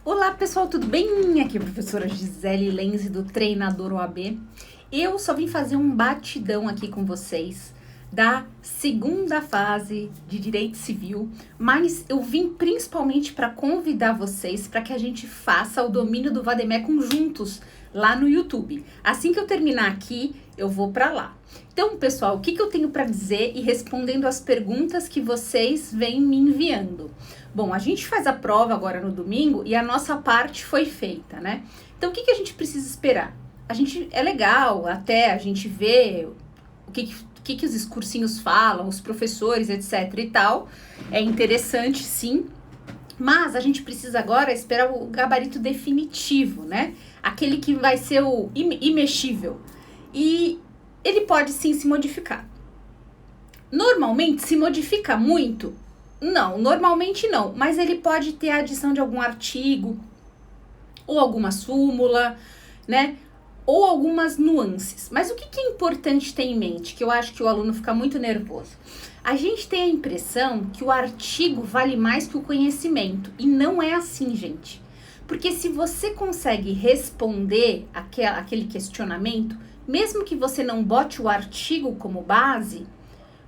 Olá pessoal, tudo bem? Aqui é a professora Gisele Lenze do Treinador OAB. Eu só vim fazer um batidão aqui com vocês da segunda fase de Direito Civil, mas eu vim principalmente para convidar vocês para que a gente faça o domínio do Vademecum juntos lá no YouTube. Assim que eu terminar aqui, eu vou para lá. Então, pessoal, o que eu tenho para dizer e respondendo as perguntas que vocês vêm me enviando? Bom, a gente faz a prova agora no domingo e a nossa parte foi feita, né? Então, o que a gente precisa esperar? É legal até a gente ver o que os cursinhos falam, os professores, etc e tal. É interessante, sim. Mas a gente precisa agora esperar o gabarito definitivo, né? Aquele que vai ser o imexível. E ele pode sim se modificar. Normalmente se modifica muito? Não, normalmente não. Mas ele pode ter a adição de algum artigo, ou alguma súmula, né? Ou algumas nuances. Mas o que é importante ter em mente? Que eu acho que o aluno fica muito nervoso. A gente tem a impressão que o artigo vale mais que o conhecimento. E não é assim, gente. Porque se você consegue responder aquele questionamento, mesmo que você não bote o artigo como base,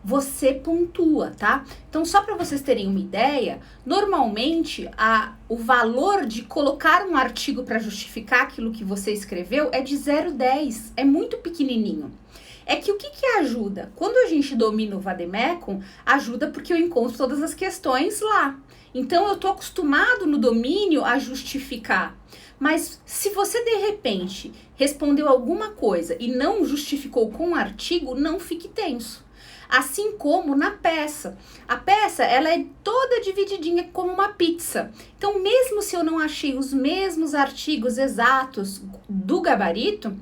você pontua, tá? Então, só para vocês terem uma ideia, normalmente o valor de colocar um artigo para justificar aquilo que você escreveu é de 0,10, é muito pequenininho. É que o que ajuda? Quando a gente domina o Vademecum, ajuda porque eu encontro todas as questões lá. Então, eu tô acostumado no domínio a justificar. Mas se você, de repente, respondeu alguma coisa e não justificou com o artigo, não fique tenso. Assim como na peça. A peça, ela é toda divididinha como uma pizza. Então, mesmo se eu não achei os mesmos artigos exatos do gabarito,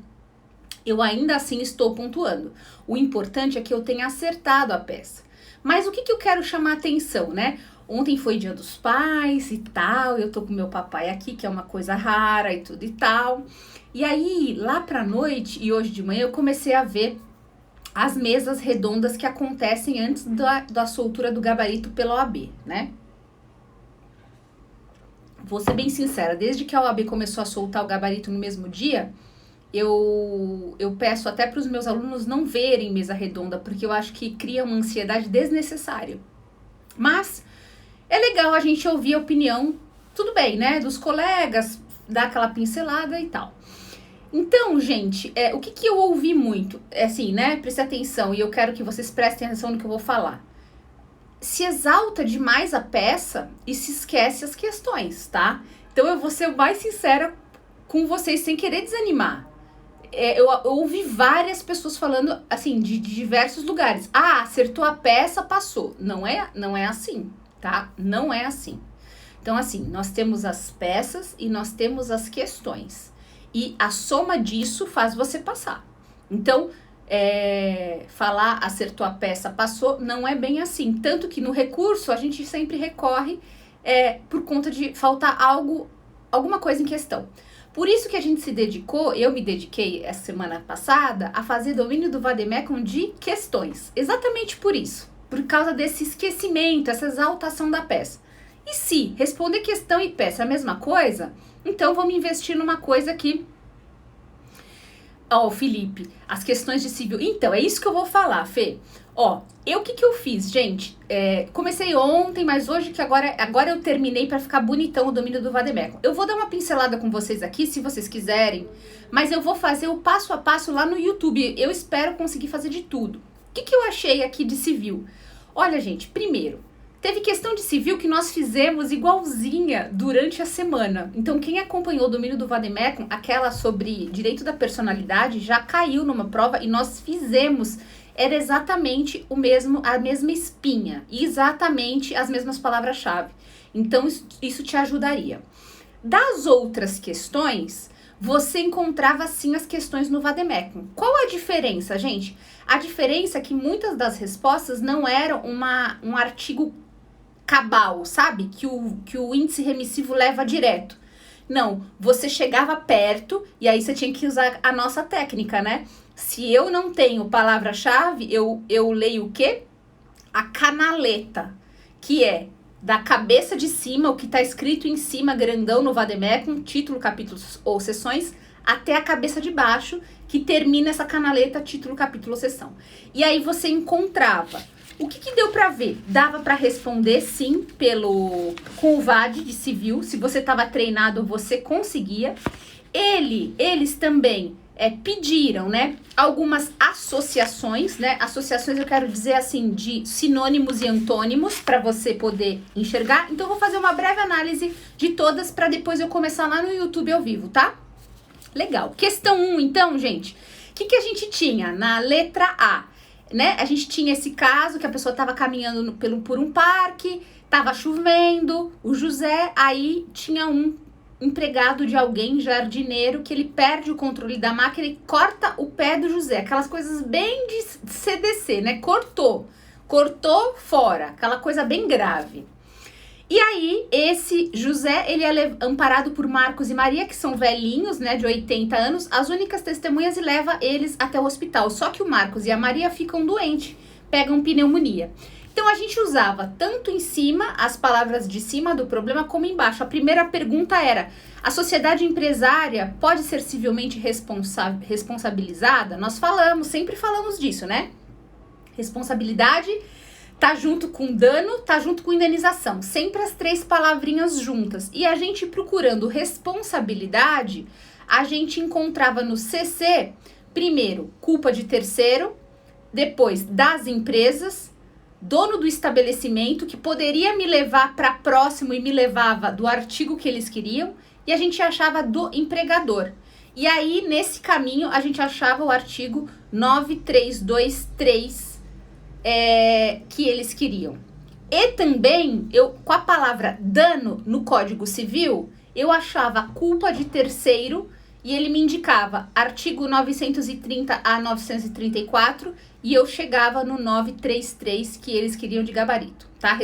eu ainda assim estou pontuando. O importante é que eu tenha acertado a peça. Mas o que eu quero chamar a atenção, né? Ontem foi Dia dos Pais e tal, eu tô com meu papai aqui, que é uma coisa rara e tudo e tal. E aí, lá pra noite e hoje de manhã, eu comecei a ver as mesas redondas que acontecem antes da soltura do gabarito pela OAB, né? Vou ser bem sincera, desde que a OAB começou a soltar o gabarito no mesmo dia, eu peço até para os meus alunos não verem mesa redonda, porque eu acho que cria uma ansiedade desnecessária. Mas é legal a gente ouvir a opinião, tudo bem, né? Dos colegas, dar aquela pincelada e tal. Então, gente, o que eu ouvi muito, assim, né, preste atenção, e eu quero que vocês prestem atenção no que eu vou falar. Se exalta demais a peça e se esquece as questões, tá? Então, eu vou ser o mais sincera com vocês, sem querer desanimar. Eu ouvi várias pessoas falando, assim, de diversos lugares. Ah, acertou a peça, passou. Não é assim, tá? Não é assim. Então, assim, nós temos as peças e nós temos as questões. E a soma disso faz você passar. Então, falar acertou a peça, passou, não é bem assim. Tanto que no recurso a gente sempre recorre por conta de faltar alguma coisa em questão. Por isso que a gente eu me dediquei essa semana passada a fazer domínio do Vademecum de questões. Exatamente por isso. Por causa desse esquecimento, essa exaltação da peça. E se responder questão e peça é a mesma coisa, então vamos investir numa coisa que... Ó, Felipe, as questões de civil... Então, é isso que eu vou falar, Fê. Ó, o que eu fiz, gente? Comecei ontem, mas hoje que agora eu terminei para ficar bonitão o domínio do Vademecum. Eu vou dar uma pincelada com vocês aqui, se vocês quiserem, mas eu vou fazer o passo a passo lá no YouTube. Eu espero conseguir fazer de tudo. O que eu achei aqui de civil? Olha, gente, primeiro... Teve questão de civil que nós fizemos igualzinha durante a semana. Então, quem acompanhou o domínio do Vademecum, aquela sobre direito da personalidade, já caiu numa prova e nós fizemos. Era exatamente a mesma espinha, exatamente as mesmas palavras-chave. Então, isso te ajudaria. Das outras questões, você encontrava sim as questões no Vademecum. Qual a diferença, gente? A diferença é que muitas das respostas não eram um artigo cabal, sabe? Que o índice remissivo leva direto. Não, você chegava perto e aí você tinha que usar a nossa técnica, né? Se eu não tenho palavra-chave, eu leio o quê? A canaleta, que é da cabeça de cima, o que está escrito em cima, grandão no Vademecum, título, capítulos ou sessões, até a cabeça de baixo, que termina essa canaleta, título, capítulo ou sessão. E aí você encontrava. O que deu para ver? Dava para responder, sim, com o VAD de civil. Se você estava treinado, você conseguia. Eles também pediram, né, algumas associações, né? Associações eu quero dizer assim, de sinônimos e antônimos para você poder enxergar. Então eu vou fazer uma breve análise de todas para depois eu começar lá no YouTube ao vivo, tá? Legal. Questão 1, então, gente. O que a gente tinha na letra A? Né? A gente tinha esse caso que a pessoa estava caminhando por um parque, estava chovendo, o José, aí tinha um empregado de alguém, jardineiro, que ele perde o controle da máquina e corta o pé do José. Aquelas coisas bem de CDC, né? Cortou fora, aquela coisa bem grave. E aí, esse José, ele é amparado por Marcos e Maria, que são velhinhos, né, de 80 anos, as únicas testemunhas, e leva eles até o hospital. Só que o Marcos e a Maria ficam doentes, pegam pneumonia. Então, a gente usava tanto em cima, as palavras de cima do problema, como embaixo. A primeira pergunta era, a sociedade empresária pode ser civilmente responsabilizada? Nós sempre falamos disso, né? Responsabilidade tá junto com dano, tá junto com indenização. Sempre as 3 palavrinhas juntas. E a gente procurando responsabilidade, a gente encontrava no CC, primeiro, culpa de terceiro, depois das empresas, dono do estabelecimento, que poderia me levar para próximo e me levava do artigo que eles queriam, e a gente achava do empregador. E aí, nesse caminho, a gente achava o artigo 9323, que eles queriam. E também, com a palavra dano no Código Civil, eu achava a culpa de terceiro e ele me indicava artigo 930 a 934 e eu chegava no 933 que eles queriam de gabarito, tá?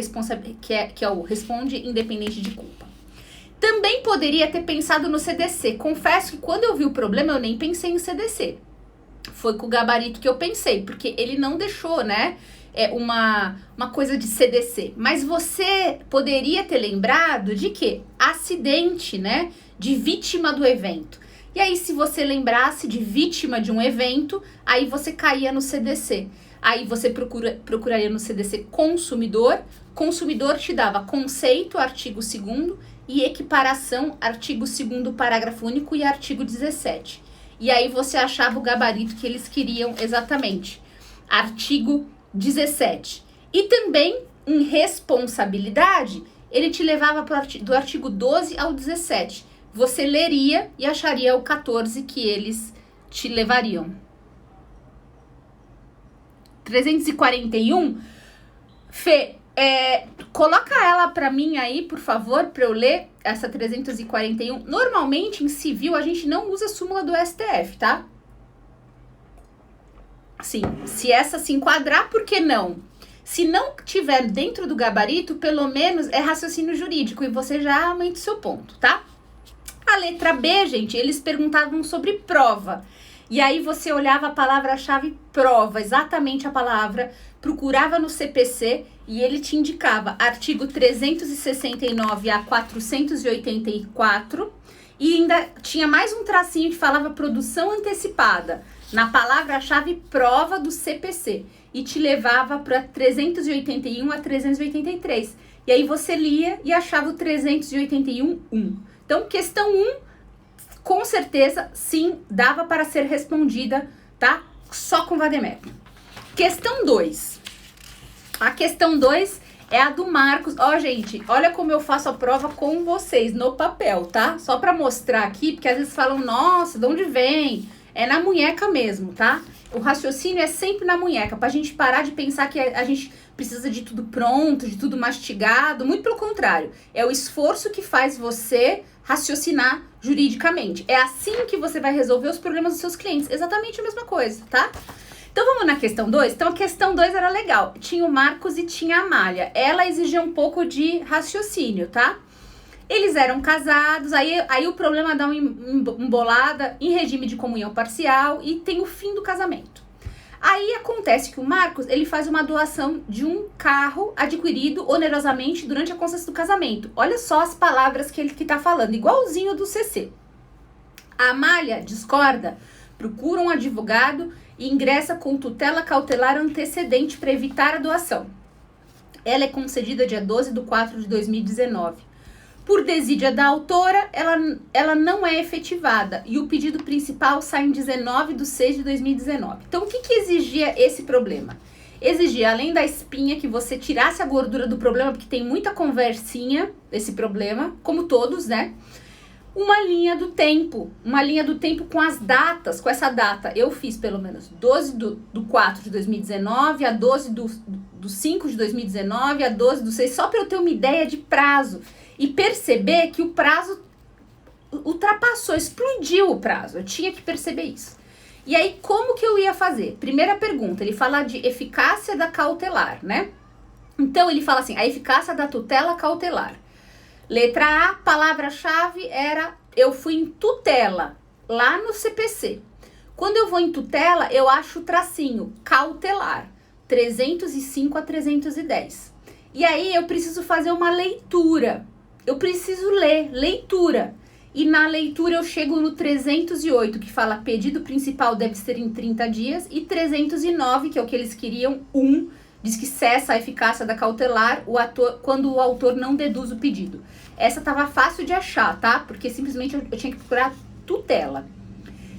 Que é o responde independente de culpa. Também poderia ter pensado no CDC. Confesso que quando eu vi o problema, eu nem pensei em CDC. Foi com o gabarito que eu pensei, porque ele não deixou, né, uma coisa de CDC. Mas você poderia ter lembrado de que? Acidente, né, de vítima do evento. E aí, se você lembrasse de vítima de um evento, aí você caía no CDC. Aí você procuraria no CDC consumidor. Consumidor te dava conceito, artigo 2º, e equiparação, artigo 2º, parágrafo único e artigo 17. E aí você achava o gabarito que eles queriam exatamente. Artigo 17. E também, em responsabilidade, ele te levava do artigo 12 ao 17. Você leria e acharia o 14 que eles te levariam. 341. Fê, coloca ela para mim aí, por favor, para eu ler essa 341. Normalmente, em civil, a gente não usa súmula do STF, tá? Sim, se essa se enquadrar, por que não? Se não tiver dentro do gabarito, pelo menos é raciocínio jurídico e você já aumenta o seu ponto, tá? A letra B, gente, eles perguntavam sobre prova. E aí você olhava a palavra-chave prova, exatamente a palavra, procurava no CPC e ele te indicava artigo 369 a 484 e ainda tinha mais um tracinho que falava produção antecipada na palavra-chave prova do CPC e te levava para 381 a 383. E aí você lia e achava o 381.1. Então, questão 1, com certeza, sim, dava para ser respondida, tá? Só com Vademecum. Questão 2. A questão 2 é a do Marcos. Ó, gente, olha como eu faço a prova com vocês no papel, tá? Só para mostrar aqui, porque às vezes falam, nossa, de onde vem? É na munheca mesmo, tá? O raciocínio é sempre na munheca, pra gente parar de pensar que a gente precisa de tudo pronto, de tudo mastigado. Muito pelo contrário, é o esforço que faz você raciocinar juridicamente. É assim que você vai resolver os problemas dos seus clientes. Exatamente a mesma coisa, tá? Então vamos na questão 2? Então a questão 2 era legal. Tinha o Marcos e tinha a Amália. Ela exigia um pouco de raciocínio, tá? Eles eram casados, aí o problema dá uma embolada em regime de comunhão parcial e tem o fim do casamento. Aí acontece que o Marcos, ele faz uma doação de um carro adquirido onerosamente durante a constância do casamento. Olha só as palavras que ele tá falando, igualzinho do CC. A Amália discorda, procura um advogado e ingressa com tutela cautelar antecedente para evitar a doação. Ela é concedida dia 12/4/2019. Por desídia da autora, ela não é efetivada e o pedido principal sai em 19/6/2019. Então, o que exigia esse problema? Exigia, além da espinha, que você tirasse a gordura do problema, porque tem muita conversinha desse problema, como todos, né? Uma linha do tempo com as datas, com essa data. Eu fiz pelo menos 12/4/2019, a 12/5/2019, a 12/6, só para eu ter uma ideia de prazo. E perceber que o prazo ultrapassou, explodiu o prazo. Eu tinha que perceber isso. E aí, como que eu ia fazer? Primeira pergunta, ele fala de eficácia da cautelar, né? Então, ele fala assim, a eficácia da tutela cautelar. Letra A, palavra-chave era, eu fui em tutela, lá no CPC. Quando eu vou em tutela, eu acho o tracinho, cautelar, 305 a 310. E aí, eu preciso fazer uma leitura. Eu preciso ler, leitura. E na leitura eu chego no 308, que fala pedido principal deve ser em 30 dias. E 309, que é o que eles queriam, diz que cessa a eficácia da cautelar quando o autor não deduz o pedido. Essa tava fácil de achar, tá? Porque simplesmente eu tinha que procurar tutela.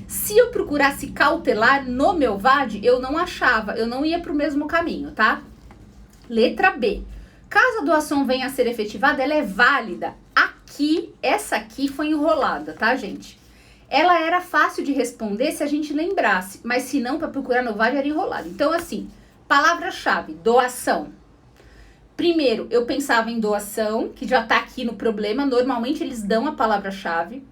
Se eu procurasse cautelar no meu VAD, eu não achava, eu não ia pro mesmo caminho, tá? Letra B. Caso a doação venha a ser efetivada, ela é válida. Aqui, essa aqui foi enrolada, tá, gente? Ela era fácil de responder se a gente lembrasse, mas se não, para procurar no VAD era enrolada. Então, assim, palavra-chave, doação. Primeiro, eu pensava em doação, que já tá aqui no problema. Normalmente, eles dão a palavra-chave.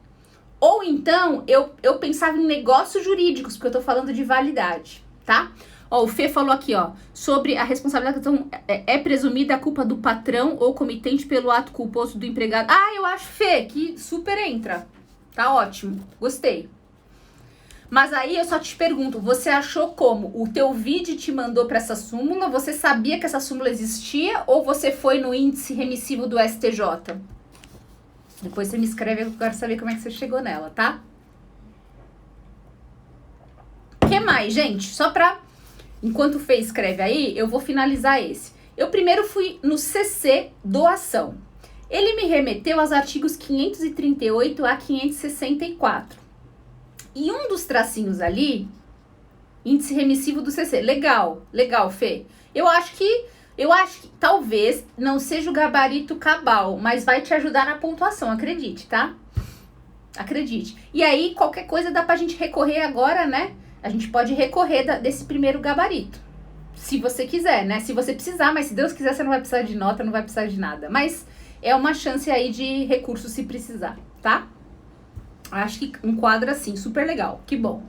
Ou então, eu pensava em negócios jurídicos, porque eu tô falando de validade, tá? Ó, o Fê falou aqui, ó, sobre a responsabilidade é presumida a culpa do patrão ou comitente pelo ato culposo do empregado. Ah, eu acho, Fê, que super entra. Tá ótimo, gostei. Mas aí eu só te pergunto, você achou como? O teu vídeo te mandou para essa súmula? Você sabia que essa súmula existia? Ou você foi no índice remissivo do STJ? Depois você me escreve, eu quero saber como é que você chegou nela, tá? O que mais, gente? Só pra... Enquanto o Fê escreve aí, eu vou finalizar esse. Eu primeiro fui no CC doação. Ele me remeteu aos artigos 538 a 564. E um dos tracinhos ali, índice remissivo do CC. Legal, Fê. Eu acho que talvez não seja o gabarito cabal, mas vai te ajudar na pontuação, acredite, tá? Acredite. E aí, qualquer coisa dá pra gente recorrer agora, né? A gente pode recorrer desse primeiro gabarito. Se você quiser, né? Se você precisar, mas se Deus quiser, você não vai precisar de nota, não vai precisar de nada. Mas é uma chance aí de recurso se precisar, tá? Acho que um quadro assim, super legal. Que bom.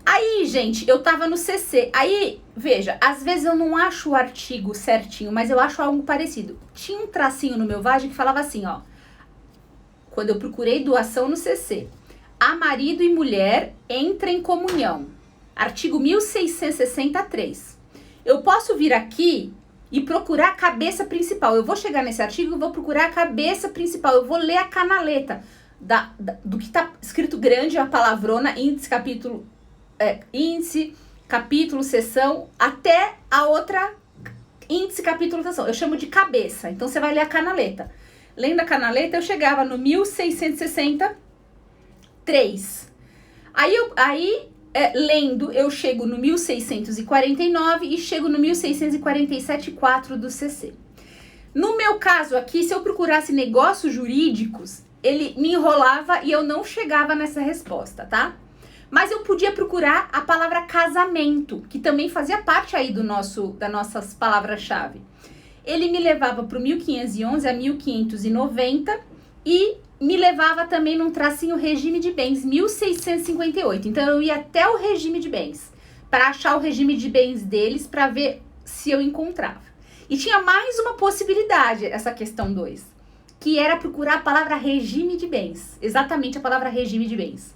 Aí, gente, eu tava no CC. Aí, veja, às vezes eu não acho o artigo certinho, mas eu acho algo parecido. Tinha um tracinho no meu VAD que falava assim, ó. Quando eu procurei doação no CC. A marido e mulher entram em comunhão. Artigo 1663. Eu posso vir aqui e procurar a cabeça principal. Eu vou chegar nesse artigo e vou procurar a cabeça principal. Eu vou ler a canaleta do que tá escrito grande, a palavrona, índice, capítulo, seção, até a outra índice, capítulo, seção. Eu chamo de cabeça. Então, você vai ler a canaleta. Lendo a canaleta, eu chegava no 1663. Lendo, eu chego no 1649 e chego no 1647.4 do CC. No meu caso aqui, se eu procurasse negócios jurídicos, ele me enrolava e eu não chegava nessa resposta, tá? Mas eu podia procurar a palavra casamento, que também fazia parte aí das nossas palavras-chave. Ele me levava para o 1511 a 1590 e me levava também num tracinho regime de bens, 1658. Então, eu ia até o regime de bens, para achar o regime de bens deles, para ver se eu encontrava. E tinha mais uma possibilidade, essa questão 2, que era procurar a palavra regime de bens. Exatamente a palavra regime de bens.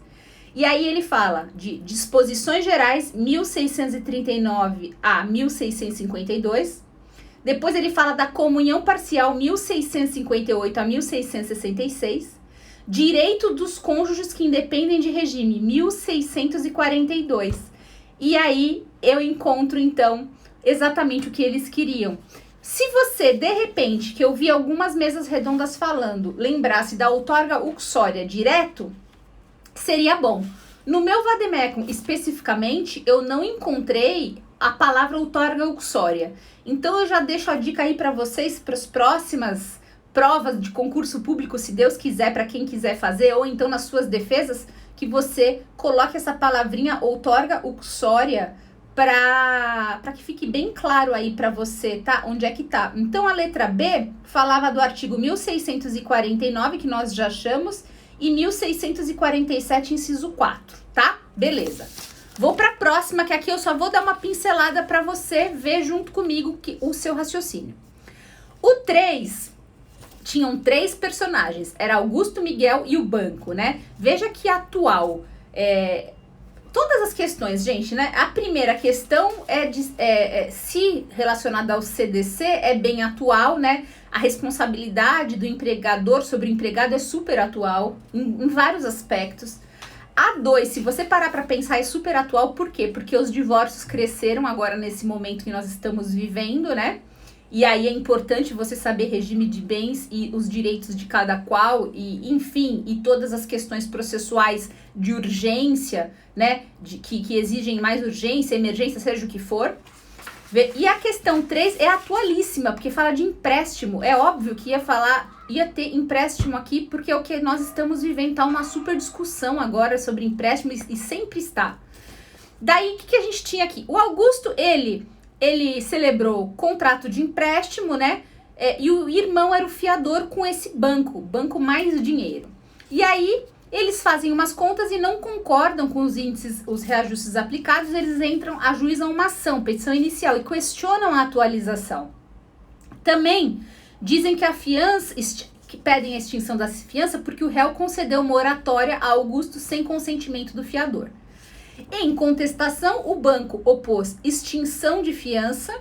E aí ele fala de disposições gerais 1639 a 1652. Depois ele fala da comunhão parcial 1658 a 1666. Direito dos cônjuges que independem de regime 1642. E aí eu encontro então exatamente o que eles queriam. Se você, de repente, que eu vi algumas mesas redondas falando, lembrasse da outorga uxória direto, seria bom. No meu vademecum, especificamente, eu não encontrei a palavra outorga uxória. Então, eu já deixo a dica aí para vocês, para as próximas provas de concurso público, se Deus quiser, para quem quiser fazer, ou então nas suas defesas, que você coloque essa palavrinha outorga uxória para que fique bem claro aí para você, tá? Onde é que tá. Então, a letra B falava do artigo 1649, que nós já achamos, e 1647, inciso 4, tá? Beleza. Vou para a próxima, que aqui eu só vou dar uma pincelada para você ver junto comigo o seu raciocínio. O 3, tinham 3 personagens, era Augusto, Miguel e o banco, né? Veja que atual, todas as questões, gente, né? A primeira questão se relacionada ao CDC, é bem atual, né? A responsabilidade do empregador sobre o empregado é super atual, em vários aspectos. A 2, se você parar para pensar, é super atual, por quê? Porque os divórcios cresceram agora nesse momento que nós estamos vivendo, né? E aí é importante você saber regime de bens e os direitos de cada qual, e enfim, e todas as questões processuais de urgência, né? Que exigem mais urgência, emergência, seja o que for. E a questão 3 é atualíssima, porque fala de empréstimo. É óbvio que ia ter empréstimo aqui, porque é o que nós estamos vivendo. Tá uma super discussão agora sobre empréstimo e sempre está. Daí, o que a gente tinha aqui? O Augusto, ele celebrou contrato de empréstimo, né? E o irmão era o fiador com esse banco mais dinheiro. E aí, eles fazem umas contas e não concordam com os índices, os reajustes aplicados, eles ajuizam uma ação, petição inicial, e questionam a atualização. Também dizem que a fiança, que pedem a extinção da fiança porque o réu concedeu moratória a Augusto sem consentimento do fiador. Em contestação, o banco opôs extinção de fiança,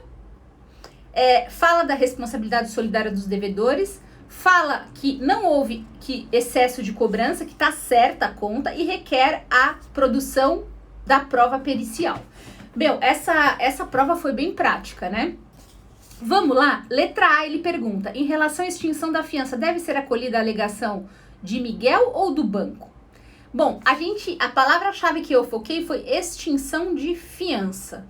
fala da responsabilidade solidária dos devedores, fala que não houve excesso de cobrança, que está certa a conta e requer a produção da prova pericial. Meu, essa prova foi bem prática, né? Vamos lá? Letra A, ele pergunta, em relação à extinção da fiança, deve ser acolhida a alegação de Miguel ou do banco? Bom, a palavra-chave que eu foquei foi extinção de fiança.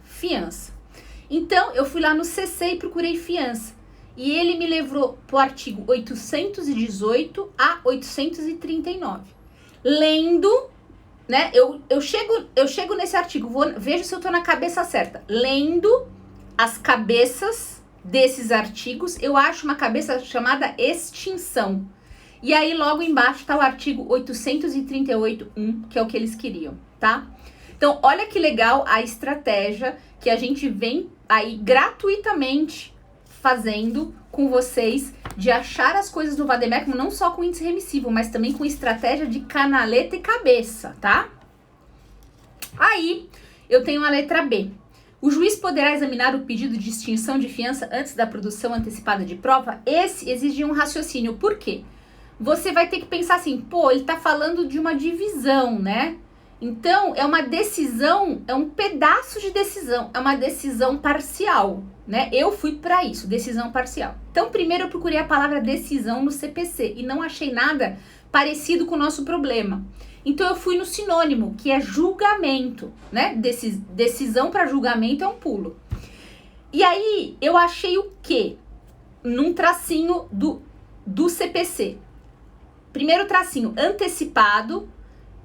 Então, eu fui lá no CC e procurei fiança. E ele me levou para o artigo 818 a 839. Lendo, né? Eu chego nesse artigo, vejo se eu estou na cabeça certa. Lendo as cabeças desses artigos, eu acho uma cabeça chamada extinção. E aí, logo embaixo, está o artigo 838.1, que é o que eles queriam, tá? Então, olha que legal a estratégia que a gente vem aí gratuitamente fazendo com vocês de achar as coisas no vademecum, não só com índice remissivo, mas também com estratégia de canaleta e cabeça, tá? Aí, eu tenho a letra B. O juiz poderá examinar o pedido de extinção de fiança antes da produção antecipada de prova? Esse exige um raciocínio. Por quê? Você vai ter que pensar assim, pô, ele tá falando de uma divisão, né? Então, é uma decisão, é um pedaço de decisão, é uma decisão parcial, né? Eu fui para isso, decisão parcial. Então, primeiro eu procurei a palavra decisão no CPC e não achei nada parecido com o nosso problema. Então, eu fui no sinônimo, que é julgamento, né? Decisão para julgamento é um pulo. E aí, eu achei o quê? Num tracinho do CPC. Primeiro tracinho, antecipado,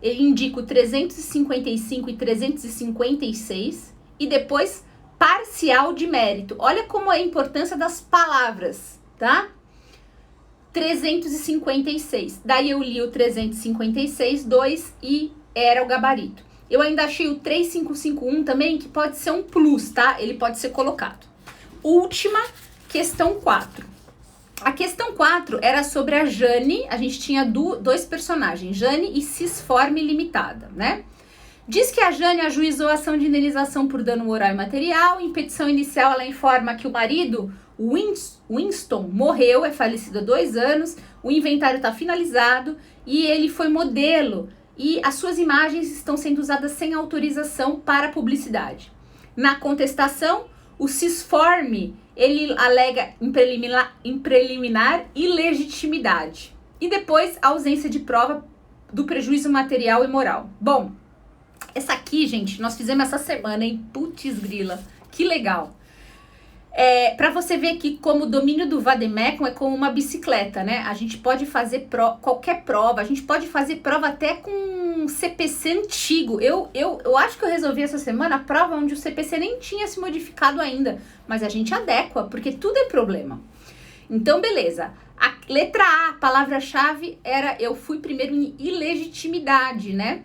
ele indica o 355 e 356, e depois parcial de mérito. Olha como é a importância das palavras, tá? 356. Daí eu li o 356, 2 e era o gabarito. Eu ainda achei o 3551 também, que pode ser um plus, tá? Ele pode ser colocado. Última, questão 4. A questão 4 era sobre a Jane, a gente tinha dois personagens, Jane e Cisforme Limitada, né? Diz que a Jane ajuizou a ação de indenização por dano moral e material. Em petição inicial, ela informa que o marido, Winston, morreu, é falecido há 2 anos. O inventário está finalizado e ele foi modelo. E as suas imagens estão sendo usadas sem autorização para publicidade. Na contestação, o Cisforme, ele alega em preliminar ilegitimidade. E depois, a ausência de prova do prejuízo material e moral. Bom, essa aqui, gente, nós fizemos essa semana, hein? Putz grila, que legal. Para você ver que como o domínio do vade-mecum é como uma bicicleta, né? A gente pode fazer qualquer prova, a gente pode fazer prova até com um CPC antigo. Eu acho que eu resolvi essa semana a prova onde o CPC nem tinha se modificado ainda, mas a gente adequa, porque tudo é problema. Então, beleza. A letra A, palavra-chave, era eu fui primeiro em ilegitimidade, né?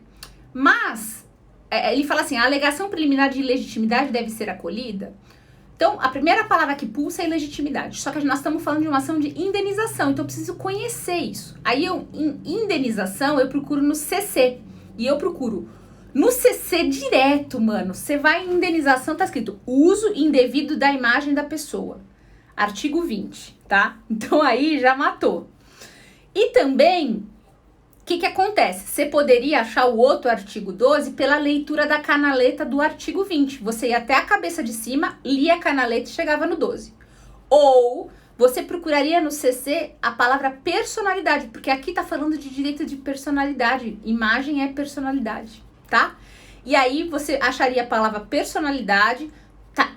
Mas, ele fala assim, a alegação preliminar de ilegitimidade deve ser acolhida. Então, a primeira palavra que pulsa é ilegitimidade. Só que nós estamos falando de uma ação de indenização, então eu preciso conhecer isso. Aí, em indenização, eu procuro no CC. E eu procuro no CC direto, mano. Você vai em indenização, tá escrito uso indevido da imagem da pessoa. Artigo 20, tá? Então, aí já matou. E também, o que acontece? Você poderia achar o outro artigo 12 pela leitura da canaleta do artigo 20. Você ia até a cabeça de cima, lia a canaleta e chegava no 12. Ou você procuraria no CC a palavra personalidade, porque aqui tá falando de direito de personalidade. Imagem é personalidade, tá? E aí você acharia a palavra personalidade,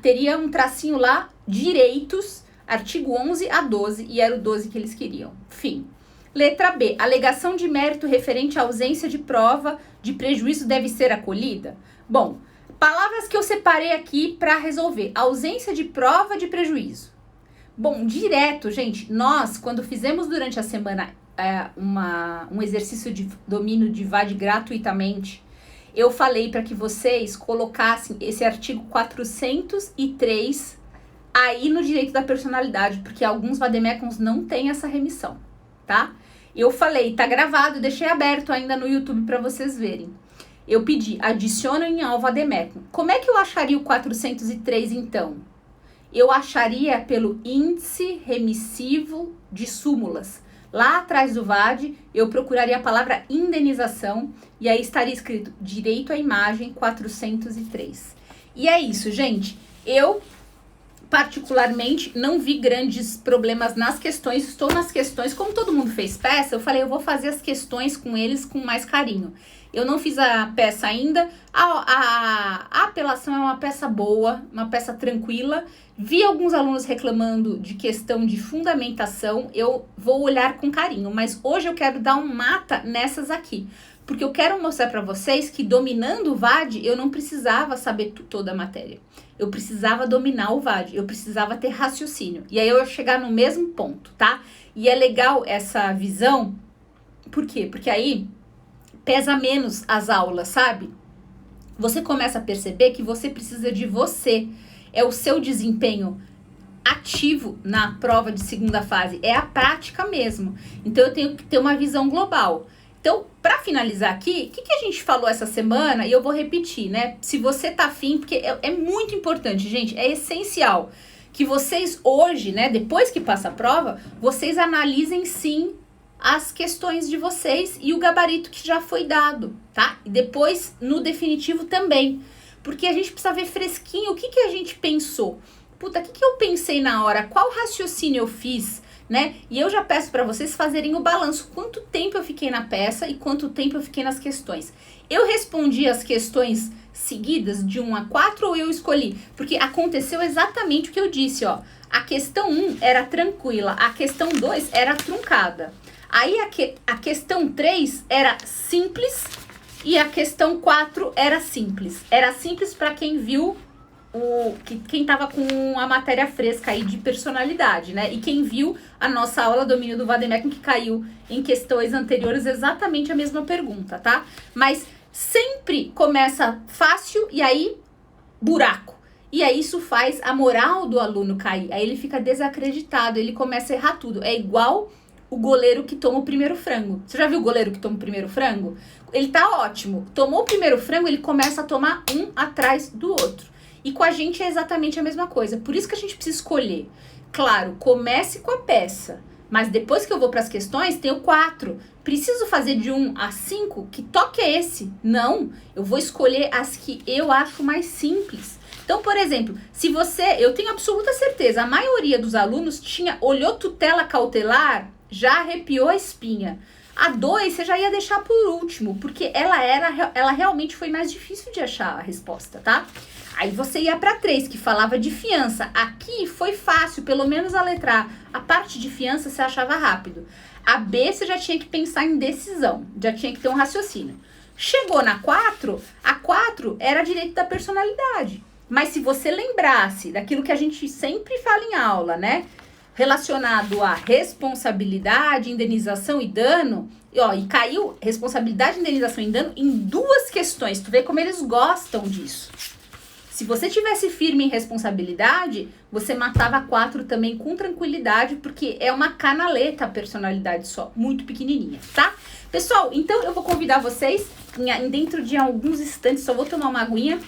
teria um tracinho lá, direitos, artigo 11 a 12, e era o 12 que eles queriam. Fim. Letra B. Alegação de mérito referente à ausência de prova de prejuízo deve ser acolhida? Bom, palavras que eu separei aqui para resolver. Ausência de prova de prejuízo. Bom, direto, gente, nós, quando fizemos durante a semana um exercício de domínio de VAD gratuitamente, eu falei para que vocês colocassem esse artigo 403 aí no direito da personalidade, porque alguns vademecums não têm essa remissão, tá? Eu falei, tá gravado, deixei aberto ainda no YouTube para vocês verem. Eu pedi, adicionem ao vademecum. Como é que eu acharia o 403 então? Eu acharia pelo índice remissivo de súmulas. Lá atrás do VAD, eu procuraria a palavra indenização e aí estaria escrito direito à imagem 403. E é isso, gente. Eu, particularmente, não vi grandes problemas nas questões. Estou nas questões, como todo mundo fez peça, eu falei, eu vou fazer as questões com eles com mais carinho. Eu não fiz a peça ainda. A apelação é uma peça boa, uma peça tranquila. Vi alguns alunos reclamando de questão de fundamentação. Eu vou olhar com carinho, mas hoje eu quero dar um mata nessas aqui. Porque eu quero mostrar para vocês que dominando o VAD, eu não precisava saber toda a matéria. Eu precisava dominar o VAD, eu precisava ter raciocínio. E aí eu ia chegar no mesmo ponto, tá? E é legal essa visão, por quê? Porque aí pesa menos as aulas, sabe? Você começa a perceber que você precisa de você. É o seu desempenho ativo na prova de segunda fase. É a prática mesmo. Então, eu tenho que ter uma visão global. Então, para finalizar aqui, o que a gente falou essa semana? E eu vou repetir, né? Se você tá afim, porque é muito importante, gente. É essencial que vocês hoje, né? Depois que passa a prova, vocês analisem sim as questões de vocês e o gabarito que já foi dado, tá? E depois, no definitivo também. Porque a gente precisa ver fresquinho o que a gente pensou. Puta, o que eu pensei na hora? Qual raciocínio eu fiz, né? E eu já peço para vocês fazerem o balanço. Quanto tempo eu fiquei na peça e quanto tempo eu fiquei nas questões. Eu respondi as questões seguidas de 1 a 4 ou eu escolhi? Porque aconteceu exatamente o que eu disse, ó. A questão 1 era tranquila, a questão 2 era truncada. Aí a questão 3 era simples e a questão 4 era simples. Era simples para quem viu, quem estava com a matéria fresca aí de personalidade, né? E quem viu a nossa aula domínio do vademecum que caiu em questões anteriores exatamente a mesma pergunta, tá? Mas sempre começa fácil e aí buraco. E aí isso faz a moral do aluno cair. Aí ele fica desacreditado, ele começa a errar tudo. É igual o goleiro que toma o primeiro frango. Você já viu o goleiro que toma o primeiro frango? Ele tá ótimo. Tomou o primeiro frango, ele começa a tomar um atrás do outro. E com a gente é exatamente a mesma coisa. Por isso que a gente precisa escolher. Claro, comece com a peça. Mas depois que eu vou para as questões, tenho 4. Preciso fazer de 1 a 5? Que toque é esse? Não, eu vou escolher as que eu acho mais simples. Então, por exemplo, se você, eu tenho absoluta certeza, a maioria dos alunos olhou tutela cautelar, já arrepiou a espinha. A 2 você já ia deixar por último, porque ela realmente foi mais difícil de achar a resposta, tá? Aí você ia para 3, que falava de fiança. Aqui foi fácil, pelo menos a letra A. A parte de fiança você achava rápido. A B você já tinha que pensar em decisão, já tinha que ter um raciocínio. Chegou na 4, a 4 era direito da personalidade. Mas se você lembrasse daquilo que a gente sempre fala em aula, né? Relacionado a responsabilidade, indenização e dano, e caiu responsabilidade, indenização e dano em 2 questões. Tu vê como eles gostam disso. Se você tivesse firme em responsabilidade, você matava 4 também com tranquilidade, porque é uma canaleta a personalidade só, muito pequenininha, tá? Pessoal, então eu vou convidar vocês, dentro de alguns instantes, só vou tomar uma aguinha,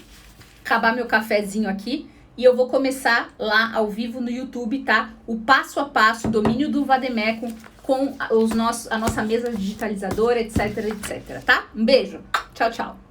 acabar meu cafezinho aqui, e eu vou começar lá ao vivo no YouTube, tá? O passo a passo, domínio do Vademecum, com a nossa mesa digitalizadora, etc, etc, tá? Um beijo, tchau, tchau.